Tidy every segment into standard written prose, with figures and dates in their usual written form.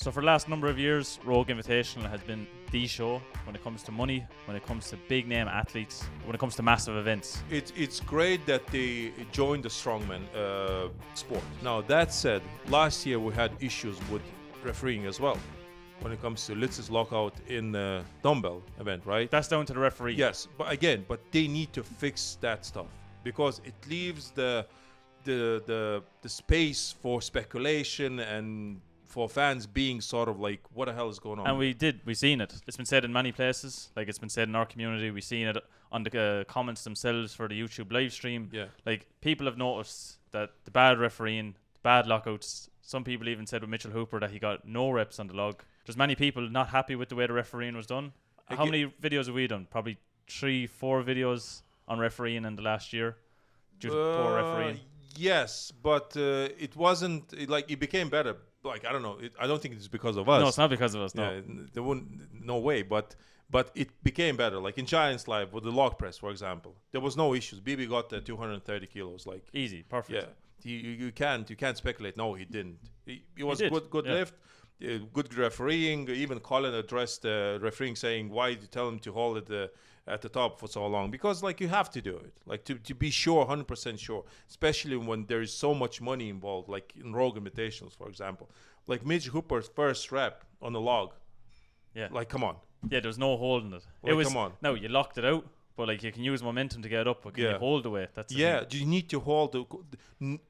So for the last number of years, Rogue Invitational has been the show when it comes to money, when it comes to big name athletes, when it comes to massive events. It's great that they joined the strongman sport. Now that said, last year we had issues with refereeing as well when it comes to Litz's lockout in the dumbbell event, right? That's down to the referee. Yes, but they need to fix that stuff because it leaves the space for speculation and for fans being sort of like, what the hell is going on? And we seen it. It's been said in many places. Like, it's been said in our community. We've seen it on the comments themselves for the YouTube live stream. Yeah. Like, people have noticed that the bad refereeing, the bad lockouts. Some people even said with Mitch Hooper that he got no reps on the log. There's many people not happy with the way the refereeing was done. How many videos have we done? Probably 3-4 videos on refereeing in the last year due to poor refereeing. Yes, but it wasn't like it became better. Like, I don't know. I don't think it's because of us. No, it's not because of us. No, Yeah, there wouldn't. No way. But it became better. Like in Giants Live with the log press, for example, there was no issues. BB got 230 kilos. Like easy, perfect. Yeah, you can't speculate. No, he didn't. He was did. good Yeah. lift, good refereeing. Even Colin addressed refereeing, saying, "Why did you tell him to hold it at the top for so long?" Because like you have to do it, like to be sure, 100% sure, especially when there is so much money involved, like in Rogue Invitationals, for example. Like Mitch Hooper's first rep on the log. Yeah. Like, come on. Yeah, there's no holding it. Like, It was, come on. No, you locked it out, but like you can use momentum to get it up, but can you hold the weight? That's the Yeah, thing. you need to hold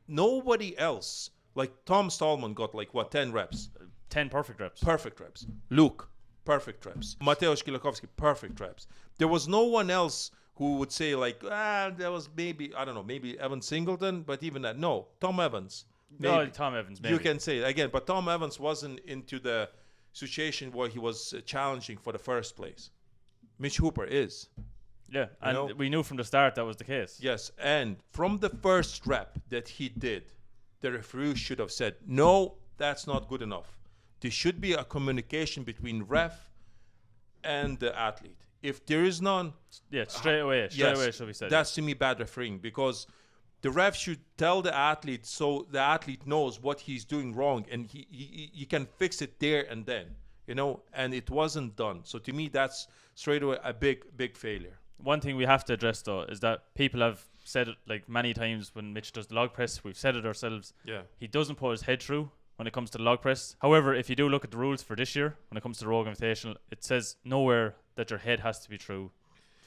nobody else. Like Tom Stallman got like what, 10 reps. 10 perfect reps. Perfect reps. Luke, perfect reps. Mateusz Kielakowski, perfect reps. There was no one else who would say like, there was maybe, I don't know, maybe Evan Singleton, but even that, no, Tom Evans. No, Tom Evans, maybe. You can say it again, but Tom Evans wasn't into the situation where he was challenging for the first place. Mitch Hooper is. Yeah, and we knew from the start that was the case. Yes, and from the first rep that he did, the referee should have said, no, that's not good enough. There should be a communication between ref and the athlete. If there is none... Yeah, straight away should be said. That's to me bad refereeing, because the ref should tell the athlete so the athlete knows what he's doing wrong and he can fix it there and then, and it wasn't done. So to me, that's straight away a big failure. One thing we have to address, though, is that people have said it like many times when Mitch does the log press. We've said it ourselves. Yeah. He doesn't put his head through when it comes to the log press. However, if you do look at the rules for this year, when it comes to the Rogue Invitational, it says nowhere that your head has to be through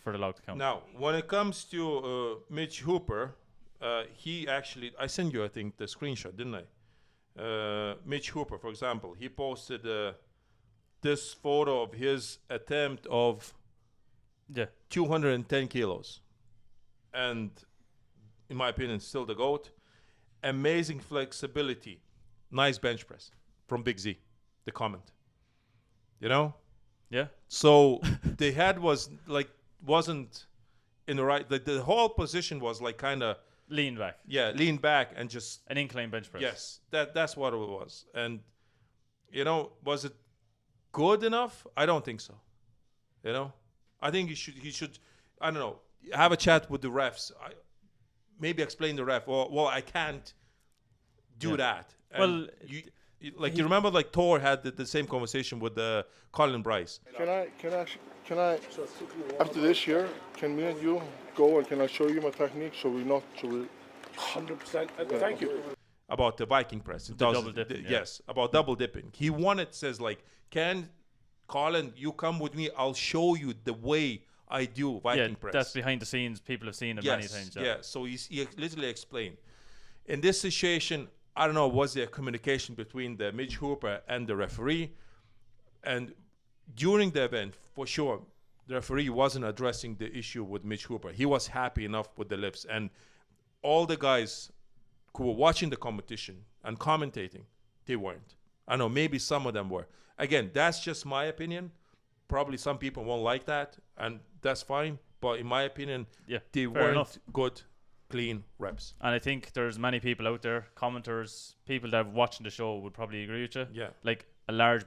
for the log to count. Now, when it comes to Mitch Hooper, he actually, I sent you, I think, the screenshot, didn't I? Mitch Hooper, for example, he posted this photo of his attempt of 210 kilos. And in my opinion, still the GOAT. Amazing flexibility. Nice bench press from Big Z, the comment. Yeah. So the head wasn't in the right, the whole position was like kind of lean back. Yeah, lean back and just an incline bench press. Yes, that's what it was. And was it good enough? I don't think so. I think he should I don't know, have a chat with the refs. Maybe explain the ref. Well, I can't do that. And you remember like Thor had the same conversation with Colin Bryce. Can I after this year, can me and you go and can I show you my technique so we 100%. Thank you. About the Viking press. Double dipping. Yes, about double dipping. He says like, can Colin, you come with me, I'll show you the way I do Viking press. That's behind the scenes. People have seen it many times. Yeah, so he literally explained. In this situation, I don't know, was there communication between the Mitch Hooper and the referee? And during the event, for sure, the referee wasn't addressing the issue with Mitch Hooper. He was happy enough with the lifts. And all the guys who were watching the competition and commentating, they weren't. I know, maybe some of them were. Again, that's just my opinion. Probably some people won't like that, and that's fine. But in my opinion, they weren't good, clean reps. And I think there's many people out there, commenters, people that have watching the show would probably agree with you. Yeah. Like a large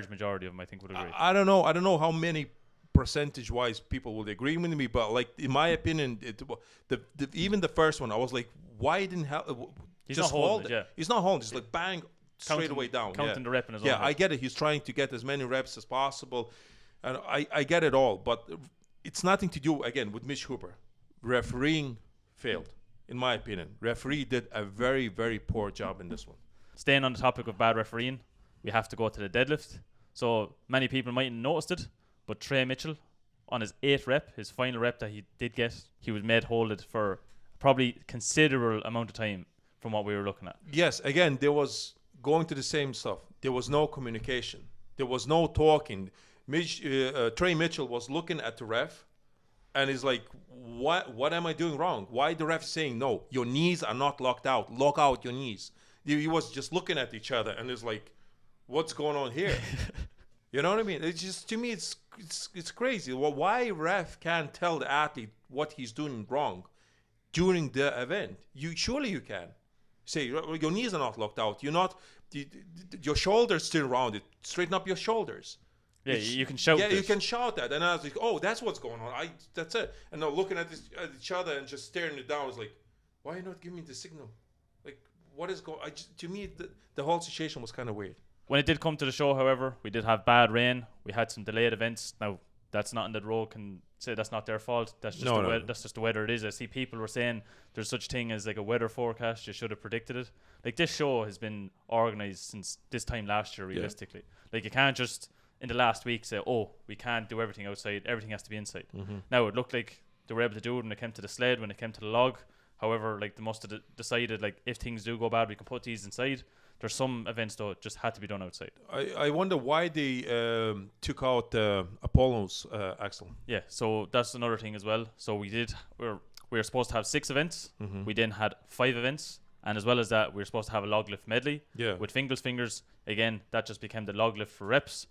majority of them, I think, would agree. I don't know how many percentage-wise people would agree with me, but like in my opinion, even the first one, I was like, why didn't He's not holding it. He's not holding. He's like bang straight away down. Counting the rep in his own Yeah, head. I get it. He's trying to get as many reps as possible. And I get it all. But it's nothing to do, again, with Mitch Hooper. Refereeing failed, in my opinion. Referee did a very, very poor job in this one. Staying on the topic of bad refereeing, we have to go to the deadlift. So many people mightn't noticed it, but Trey Mitchell, on his 8th rep, his final rep that he did get, he was made hold it for probably considerable amount of time from what we were looking at. Yes, again, there was going to the same stuff. There was no communication. There was no talking. Trey Mitchell was looking at the ref, and he's like, what am I doing wrong? Why the ref saying, no, your knees are not locked out. Lock out your knees. He was just looking at each other, and it's like, what's going on here? You know what I mean? It's just, to me, it's crazy. Well, why ref can't tell the athlete what he's doing wrong during the event? Surely you can. Say, your knees are not locked out. You're not, your shoulders still rounded. Straighten up your shoulders. Yeah, you can shout. Yeah, this. you can shout that. And I was like, oh, that's what's going on. That's it. And they're looking at each other and just staring it down. I was like, why are you not giving me the signal? Like, what is going on? To me, the whole situation was kind of weird. When it did come to the show, however, we did have bad rain. We had some delayed events. Now, that's nothing that Rogue can say that's not their fault. That's just that's just the weather it is. I see people were saying there's such thing as like a weather forecast. You should have predicted it. Like, this show has been organised since this time last year, realistically. Yeah. Like, you can't just in the last week say, oh, we can't do everything outside. Everything has to be inside. Mm-hmm. Now, it looked like they were able to do it when it came to the sled, when it came to the log. However, like, they must have decided, like, if things do go bad, we can put these inside. There's some events, though, just had to be done outside. I wonder why they took out Apollo's axle. Yeah, so that's another thing as well. So we were supposed to have 6 events. Mm-hmm. We then had 5 events. And as well as that, we were supposed to have a log lift medley with Fingal's fingers. Again, that just became the log lift for reps.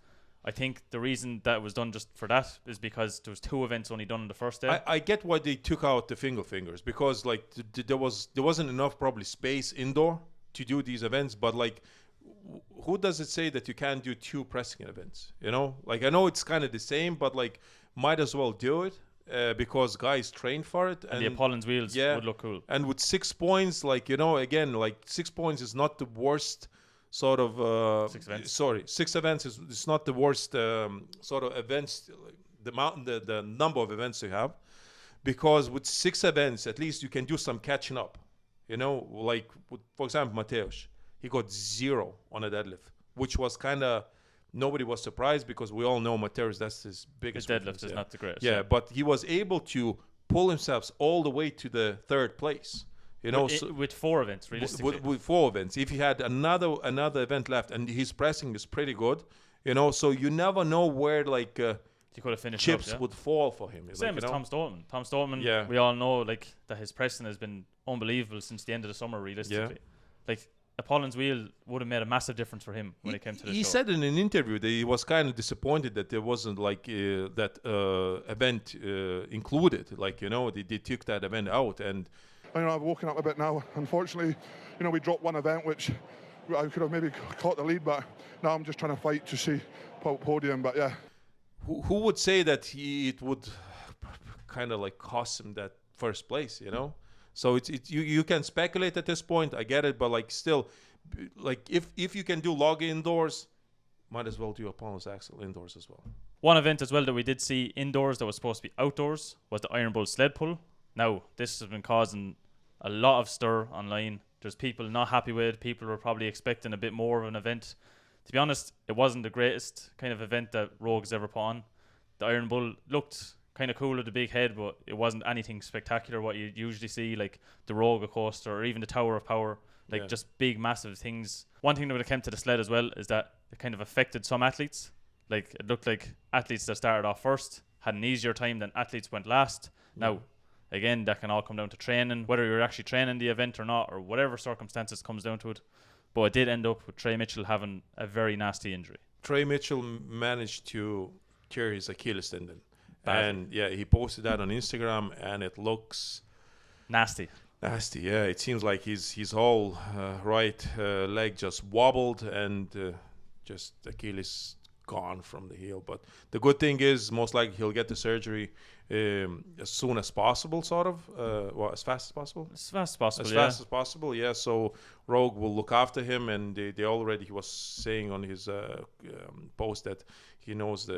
I think the reason that was done just for that is because there was 2 events only done on the first day. I get why they took out the fingers, because like there wasn't enough probably space indoor to do these events. But like, who does it say that you can't do 2 pressing events? You know, like, I know it's kind of the same, but like, might as well do it because guys train for it. And the Apollon's wheels would look cool. And with 6 points, like, you know, again, like 6 points is not the worst sort of 6 events. 6 events is not the worst sort of events, the number of events you have, because with 6 events at least you can do some catching up, you know, like for example Mateusz, he got 0 on a deadlift, which was kind of, nobody was surprised because we all know Mateusz, that's his biggest deadlift is not the greatest. Yeah, but he was able to pull himself all the way to the 3rd place. You know, with 4 events, realistically. With 4 events. If he had another event left, and his pressing is pretty good, you know, so you never know where like he could have finished chips would fall for him. Same as Tom Stoltman. Tom Stoltman, we all know like that his pressing has been unbelievable since the end of the summer, realistically. Yeah. Like, Apollon's wheel would have made a massive difference for him when it came to the show. He said in an interview that he was kind of disappointed that there wasn't like that event included. Like, you know, they took that event out. And I know I've woken up a bit now. Unfortunately, you know, we dropped one event, which I could have maybe caught the lead, but now I'm just trying to fight to see podium. But yeah, who would say that it would kind of like cost him that 1st place? You know, so you can speculate at this point. I get it, but like still, like if you can do log indoors, might as well do Apollo's axle indoors as well. One event as well that we did see indoors that was supposed to be outdoors was the Iron Bull sled pull. Now, this has been causing a lot of stir online. There's people not happy with it. People were probably expecting a bit more of an event. To be honest, it wasn't the greatest kind of event that Rogue's ever put on. The Iron Bull looked kind of cool with the big head, but it wasn't anything spectacular what you usually see, like the Rogue coaster or even the Tower of Power, like just big, massive things. One thing that when it came to the sled as well is that it kind of affected some athletes. Like, it looked like athletes that started off first had an easier time than athletes went last. Now, again, that can all come down to training, whether you're actually training the event or not, or whatever circumstances comes down to it. But it did end up with Trey Mitchell having a very nasty injury. Trey Mitchell managed to tear his Achilles tendon. Bad. And he posted that on Instagram, and it looks nasty. Yeah. It seems like his whole right leg just wobbled, and just Achilles gone from the heel. But the good thing is, most likely he'll get the surgery as soon as possible, sort of. As fast as possible. As fast as possible. As fast as possible, yeah. So Rogue will look after him, and they already, he was saying on his post that he knows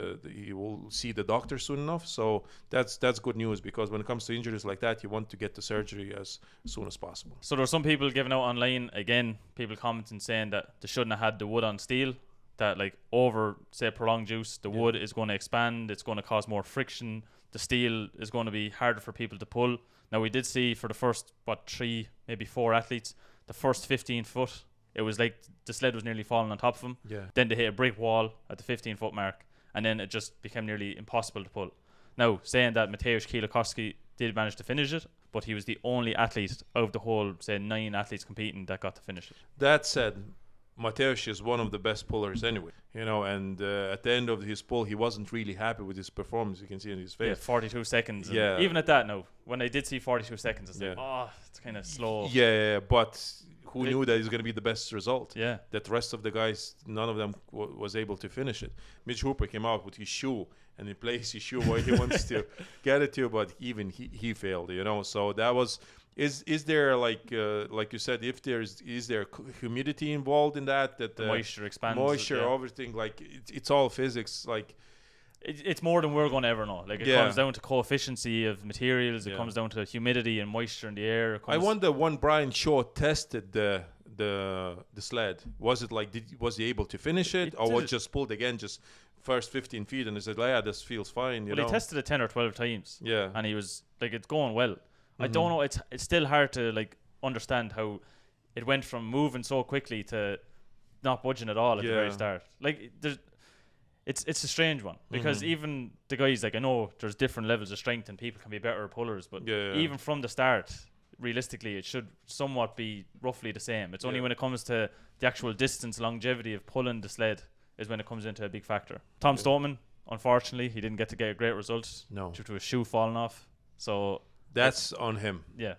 he will see the doctor soon enough. So that's good news, because when it comes to injuries like that, you want to get the surgery as soon as possible. So there are some people giving out online, again, people commenting saying that they shouldn't have had the wood on steel, that like over, say, prolonged use, the wood is going to expand, it's going to cause more friction, the steel is going to be harder for people to pull. Now, we did see for the first, 3, maybe 4 athletes, the first 15 foot, it was like the sled was nearly falling on top of them. Yeah. Then they hit a brick wall at the 15-foot mark, and then it just became nearly impossible to pull. Now, saying that Mateusz Kielikowski did manage to finish it, but he was the only athlete out of the whole, say, 9 athletes competing that got to finish it. That said, Mateusz is one of the best pullers anyway, and at the end of his pull, he wasn't really happy with his performance. You can see in his face. Yeah, 42 seconds. Yeah. Even at that, no. When I did see 42 seconds, it's like, it's kind of slow. Yeah, but who knew that it's going to be the best result? Yeah. That the rest of the guys, none of them was able to finish it. Mitch Hooper came out with his shoe, and he placed his shoe where he wants to get it to, but even he failed, So that was... Is there like you said, if is there humidity involved in that the moisture expands, everything, like it's all physics, like it's more than we're going to ever know. Like it comes down to coefficiency of materials, it comes down to humidity and moisture in the air. I wonder when Brian Shaw tested the sled, was it like was he able to finish it or was just pulled again just first 15 feet and he said, yeah, this feels fine, he tested it 10 or 12 times, and he was like, it's going well. I don't know. It's still hard to like understand how it went from moving so quickly to not budging at all at the very start. Like it's a strange one, because even the guys, like, I know there's different levels of strength and people can be better pullers, but even from the start, realistically, it should somewhat be roughly the same. It's only when it comes to the actual distance, longevity of pulling the sled is when it comes into a big factor. Tom Stoneman, unfortunately, he didn't get a great result due to his shoe falling off. So that's on him. Yeah.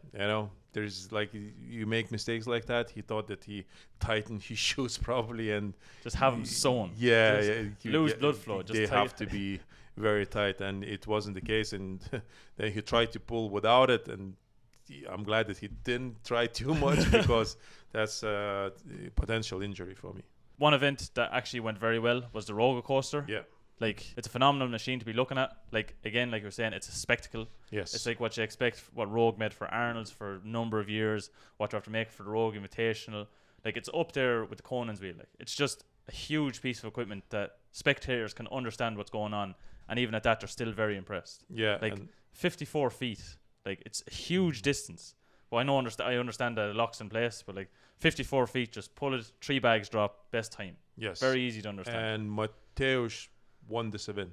There's like, you make mistakes like that. He thought that he tightened his shoes probably and just have them sewn. Lose blood flow. They have to be very tight, and it wasn't the case. And then he tried to pull without it, and I'm glad that he didn't try too much because that's a potential injury for me. One event that actually went very well was the roller coaster. Yeah. Like, it's a phenomenal machine to be looking at. Like, again, like you were saying, it's a spectacle. Yes. It's like what you expect, what Rogue made for Arnold's for a number of years, what you have to make for the Rogue Invitational. Like, it's up there with the Conan's wheel. Like, it's just a huge piece of equipment that spectators can understand what's going on. And even at that, they're still very impressed. Yeah. Like, 54 feet. Like, it's a huge distance. Well, I understand that it locks in place, but like 54 feet, just pull it, 3 bags drop, best time. Yes. Very easy to understand. And Mateusz won this event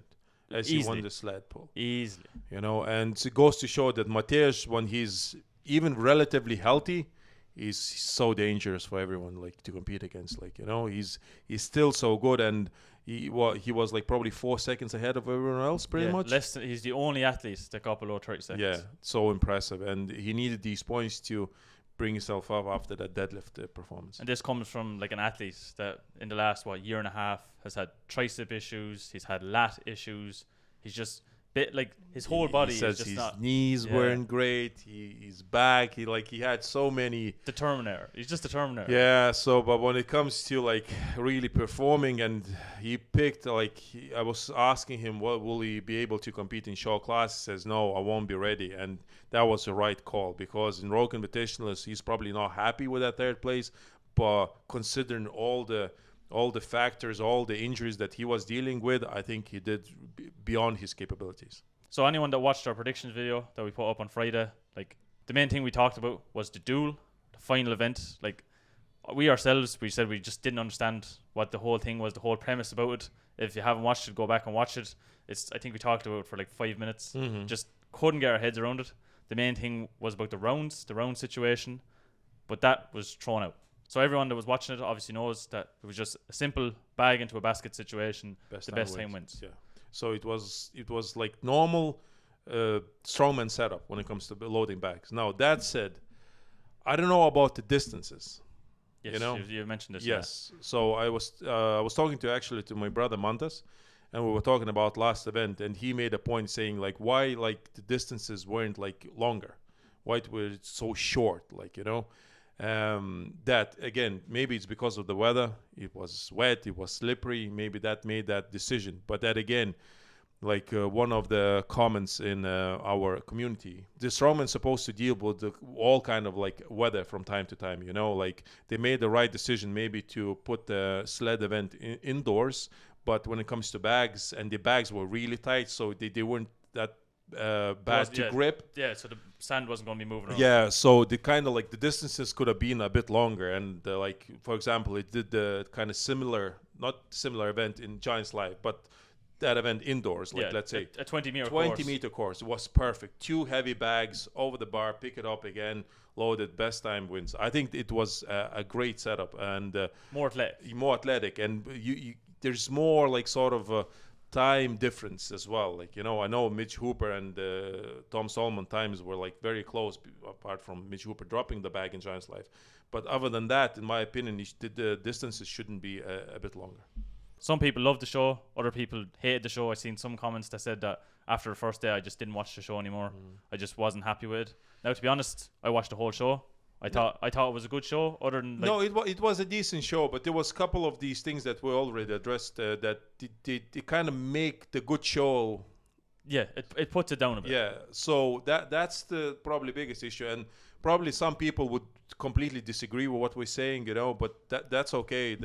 as Easily. He won the sled pull. Easily. And it goes to show that Mateusz, when he's even relatively healthy, is so dangerous for everyone, like, to compete against. Like, he's still so good, and he was like probably 4 seconds ahead of everyone else, pretty much. He's the only athlete that got below 30 seconds. Yeah, so impressive, and he needed these points to bring himself up after that deadlift performance. And this comes from like an athlete that in the last year and a half has had tricep issues, he's had lat issues, he's just like his whole body he says is just his not. Knees weren't great. His back. He had so many. Determinator. He's just a determinator. Yeah. So, but when it comes to like really performing, and he picked I was asking him, what will he be able to compete in short class? He says, no, I won't be ready, and that was the right call, because in Rogue Invitational, he's probably not happy with that third place, but considering all the factors, all the injuries that he was dealing with, I think he did beyond his capabilities. So anyone that watched our predictions video that we put up on Friday, like, the main thing we talked about was the duel, the final event. Like, we said we just didn't understand what the whole thing was, the whole premise about it. If you haven't watched it, go back and watch it. I think we talked about it for like 5 minutes. Mm-hmm. Just couldn't get our heads around it. The main thing was about the round situation, but that was thrown out. So everyone that was watching it obviously knows that it was just a simple bag into a basket situation. The best time wins. Yeah. So it was like normal strongman setup when it comes to loading bags. Now, that said, I don't know about the distances. Yes, you know, you mentioned this. yes. So I was talking to my brother Montes, and we were talking about last event, and he made a point saying like why like the distances weren't like longer, why it was so short, like you know. That again, maybe it's because of the weather. It was wet, it was slippery. Maybe that made that decision. But that again, like one of the comments in our community, the strongman's supposed to deal with all kind of like weather from time to time, you know, like they made the right decision maybe to put the sled event indoors, but when it comes to bags, and the bags were really tight, so they weren't that bad to grip. Yeah, so the sand wasn't going to be moving around. Yeah, so the kind of like the distances could have been a bit longer, and like for example, it did the kind of not similar event in Giants Live, but that event indoors, like let's say a 20-meter 20-meter course. It was perfect. 2 heavy bags over the bar, pick it up again, loaded, best time wins. I think it was a great setup, and more athletic, and you there's more like sort of time difference as well. Like you know, I know Mitch Hooper and Tom Solomon times were like very close, apart from Mitch Hooper dropping the bag in Giants Life. But other than that, in my opinion, the distances shouldn't be a bit longer. Some people loved the show, other people hated the show. I seen some comments that said that after the first day I just didn't watch the show anymore. I just wasn't happy with it. Now, to be honest, I watched the whole show. I thought it was a good show. Other than no, it was a decent show, but there was a couple of these things that were already addressed that they kind of make the good show. Yeah, it puts it down a bit. Yeah, so that's the probably biggest issue, and probably some people would completely disagree with what we're saying, you know, but that's okay.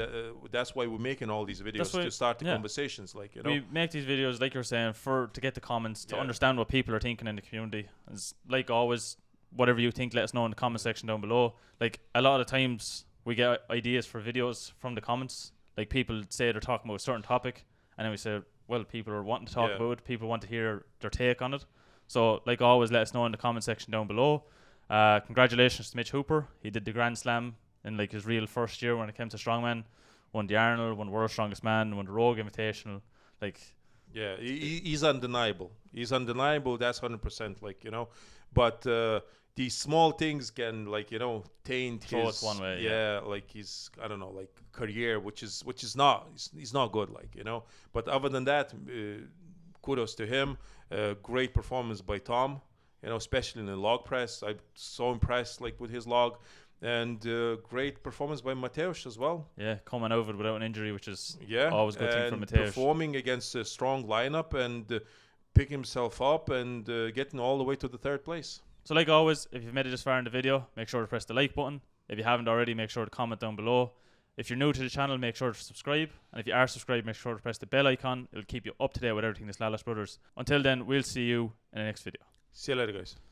That's why we're making all these videos, to start the conversations, like, you know. We make these videos, like you're saying, to get the comments, to understand what people are thinking in the community. It's like always, whatever you think, let us know in the comment section down below. Like a lot of times we get ideas for videos from the comments. Like people say they're talking about a certain topic, and then we say, well, people are wanting to talk about it. People want to hear their take on it. So like always, let us know in the comment section down below. Congratulations to Mitch Hooper. He did the Grand Slam in like his real first year when it came to strongman. Won the Arnold, won World's Strongest Man, won the Rogue Invitational. Like, yeah, he's undeniable. He's undeniable. That's 100%. Like, you know, but these small things can, like, you know, taint his one way. Yeah, like his, I don't know, like career, which is not, he's not good. Like, you know. But other than that, kudos to him. Great performance by Tom. You know, especially in the log press. I'm so impressed, like, with his log. And great performance by Mateusz as well. Yeah, coming over without an injury, which is always a good thing for Mateusz. Performing against a strong lineup and picking himself up and getting all the way to the 3rd place. So like always, if you've made it this far in the video, make sure to press the like button. If you haven't already, make sure to comment down below. If you're new to the channel, make sure to subscribe. And if you are subscribed, make sure to press the bell icon. It'll keep you up to date with everything that's Lalas Brothers. Until then, we'll see you in the next video. See you later, guys.